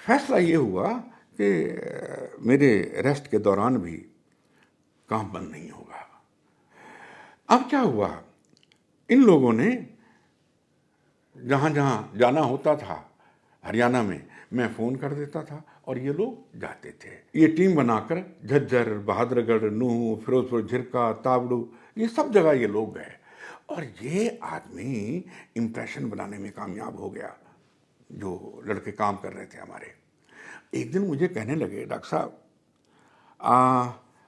फैसला ये हुआ कि मेरे रेस्ट के दौरान भी काम बंद नहीं होगा। अब क्या हुआ, इन लोगों ने जहाँ जहाँ जाना होता था हरियाणा में, मैं फ़ोन कर देता था और ये लोग जाते थे। ये टीम बनाकर झज्जर, बहादुरगढ़, नूह, फिरोजपुर, झिरका, तावड़ू, ये सब जगह ये लोग गए और ये आदमी इम्प्रेशन बनाने में कामयाब हो गया। जो लड़के काम कर रहे थे हमारे, एक दिन मुझे कहने लगे, डॉक्टर साहब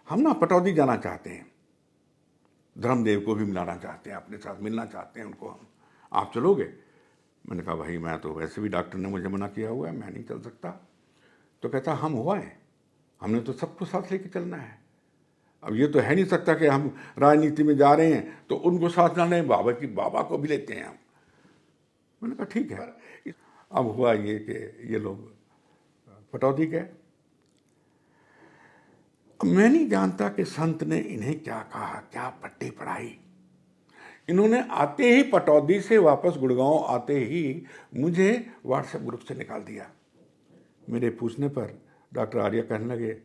हम ना पटौदी जाना चाहते हैं, धर्मदेव को भी मिलाना चाहते हैं, अपने साथ मिलना चाहते हैं उनको, हम आप चलोगे? मैंने कहा भाई मैं तो वैसे भी डॉक्टर ने मुझे मना किया हुआ है, मैं नहीं चल सकता। तो कहता हम हुआ है, हमने तो सबको साथ लेके चलना है। अब ये तो है नहीं सकता कि हम राजनीति में जा रहे हैं तो उनको साथ ना लें, बाबा को भी लेते हैं हम। मैंने कहा ठीक है। अब हुआ ये कि ये लोग पटौदी गए। मैं नहीं जानता कि संत ने इन्हें क्या कहा, क्या पट्टी पढ़ाई। इन्होंने आते ही पटौदी से वापस गुड़गांव आते ही मुझे व्हाट्सएप ग्रुप से निकाल दिया। मेरे पूछने पर डॉक्टर आर्य कहने लगे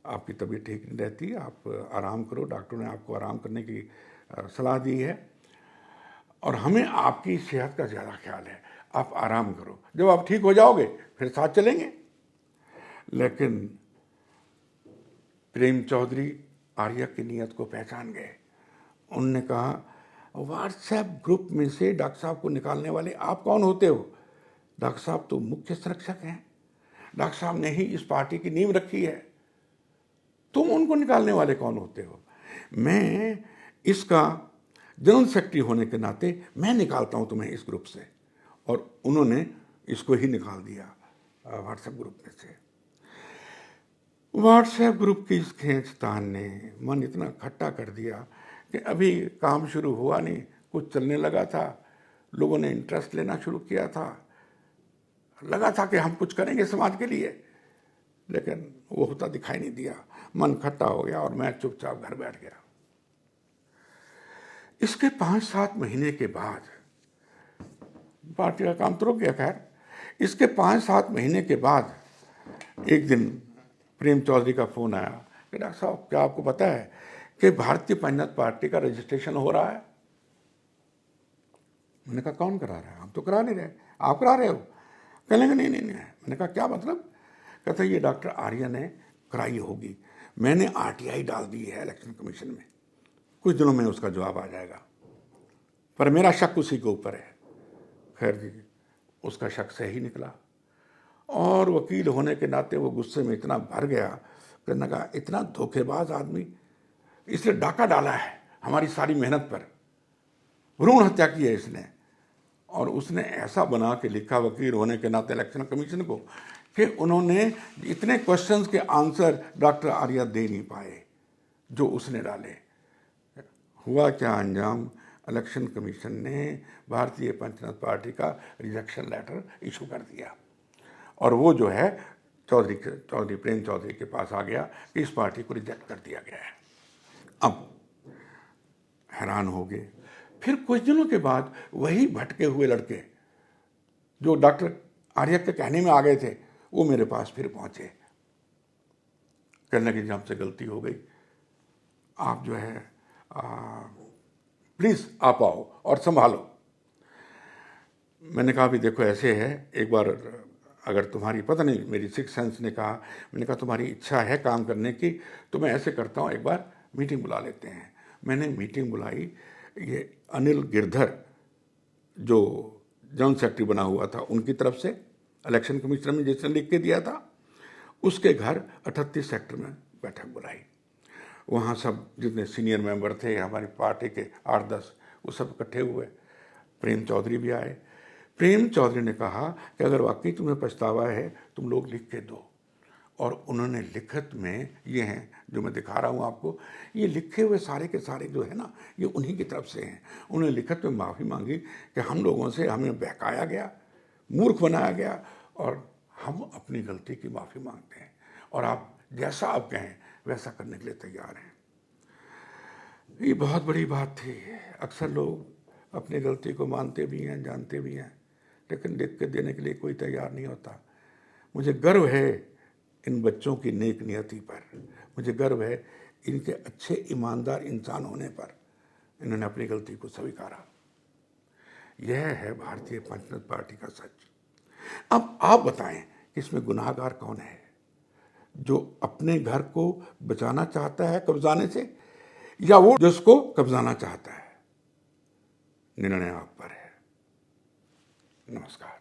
आपकी तबीयत ठीक नहीं रहती, आप आराम करो, डॉक्टर ने आपको आराम करने की सलाह दी है और हमें आपकी सेहत का ज़्यादा ख्याल है, आप आराम करो, जब आप ठीक हो जाओगे फिर साथ चलेंगे। लेकिन प्रेम चौधरी आर्य की नीयत को पहचान गए। उनने कहा व्हाट्सएप ग्रुप में से डॉक्टर साहब को निकालने वाले आप कौन होते हो? डॉक्टर साहब तो मुख्य संरक्षक हैं, डॉक्टर साहब ने ही इस पार्टी की नींव रखी है, तुम उनको निकालने वाले कौन होते हो? मैं इसका जनरल सेक्रेटरी होने के नाते मैं निकालता हूं तुम्हें इस ग्रुप से। और उन्होंने इसको ही निकाल दिया व्हाट्सएप ग्रुप में से। व्हाट्सएप ग्रुप की इस खींचतान ने मन इतना खट्टा कर दिया कि अभी काम शुरू हुआ नहीं, कुछ चलने लगा था, लोगों ने इंटरेस्ट लेना शुरू किया था, लगा था कि हम कुछ करेंगे समाज के लिए, लेकिन वो होता दिखाई नहीं दिया। मन खट्टा हो गया और मैं चुपचाप घर बैठ गया। इसके 5-7 महीने के बाद पार्टी का काम तो रुक गया। खैर, इसके 5-7 महीने के बाद एक दिन प्रेम चौधरी का फोन आया कि डॉक्टर साहब क्या आपको पता है कि भारतीय पंचायत पार्टी का रजिस्ट्रेशन हो रहा है? मैंने कहा कौन करा रहा है? हम तो करा नहीं रहे, आप करा रहे हो? कहने लगे नहीं नहीं नहीं। मैंने कहा क्या मतलब? कहता ये डॉक्टर आर्य ने कराई होगी, मैंने आरटीआई डाल दी है इलेक्शन कमीशन में, कुछ दिनों में उसका जवाब आ जाएगा, पर मेरा शक उसी के ऊपर है। खैर जी, उसका शक सही निकला और वकील होने के नाते वो गुस्से में इतना भर गया, कहने लगा इतना धोखेबाज आदमी, इसने डाका डाला है हमारी सारी मेहनत पर, भ्रूण हत्या की है इसने। और उसने ऐसा बना के लिखा वकील होने के नाते इलेक्शन कमीशन को कि उन्होंने इतने क्वेश्चंस के आंसर डॉक्टर आर्य दे नहीं पाए जो उसने डाले। हुआ क्या अंजाम, इलेक्शन कमीशन ने भारतीय पंचायत पार्टी का रिजेक्शन लेटर इशू कर दिया और वो जो है चौधरी प्रेम चौधरी के पास आ गया कि इस पार्टी को रिजेक्ट कर दिया गया है। अब हैरान हो गए। फिर कुछ दिनों के बाद वही भटके हुए लड़के जो डॉक्टर आर्य के कहने में आ गए थे, वो मेरे पास फिर पहुंचे। कहने लगे हमसे गलती हो गई, आप जो है प्लीज आप आओ और संभालो। मैंने कहा भी देखो ऐसे है, एक बार अगर तुम्हारी, पता नहीं मेरी सिक्स सेंस ने कहा, मैंने कहा तुम्हारी इच्छा है काम करने की तो मैं ऐसे करता हूँ, एक बार मीटिंग बुला लेते हैं। मैंने मीटिंग बुलाई। ये अनिल गिरधर जो जनरल सेक्रेटरी बना हुआ था उनकी तरफ से इलेक्शन कमीशन में जिसने लिख के दिया था, उसके घर 38 सेक्टर में बैठक बुलाई। वहाँ सब जितने सीनियर मेंबर थे हमारी पार्टी के 8-10, वो सब इकट्ठे हुए। प्रेम चौधरी भी आए। प्रेम चौधरी ने कहा कि अगर वाकई तुम्हें पछतावा है तुम लोग लिख के दो। और उन्होंने लिखत में, ये हैं जो मैं दिखा रहा हूँ आपको, ये लिखे हुए सारे के सारे जो है ना, ये उन्हीं की तरफ से हैं। उन्होंने लिखत में माफ़ी मांगी कि हम लोगों से हमें बहकाया गया, मूर्ख बनाया गया और हम अपनी गलती की माफ़ी मांगते हैं और आप जैसा आप कहें वैसा करने के लिए तैयार हैं। ये बहुत बड़ी बात थी। अक्सर लोग अपनी गलती को मानते भी हैं, जानते भी हैं, लेकिन लिख के देने के लिए कोई तैयार नहीं होता। मुझे गर्व है इन बच्चों की नेक नियति पर, मुझे गर्व है इनके अच्छे ईमानदार इंसान होने पर। इन्होंने अपनी गलती को स्वीकारा। यह है भारतीय पंचरत्न पार्टी का सच। अब आप बताएं कि इसमें गुनाहगार कौन है? जो अपने घर को बचाना चाहता है कब्जाने से, या वो जिसको कब्जाना चाहता है? निर्णय आप पर है। नमस्कार।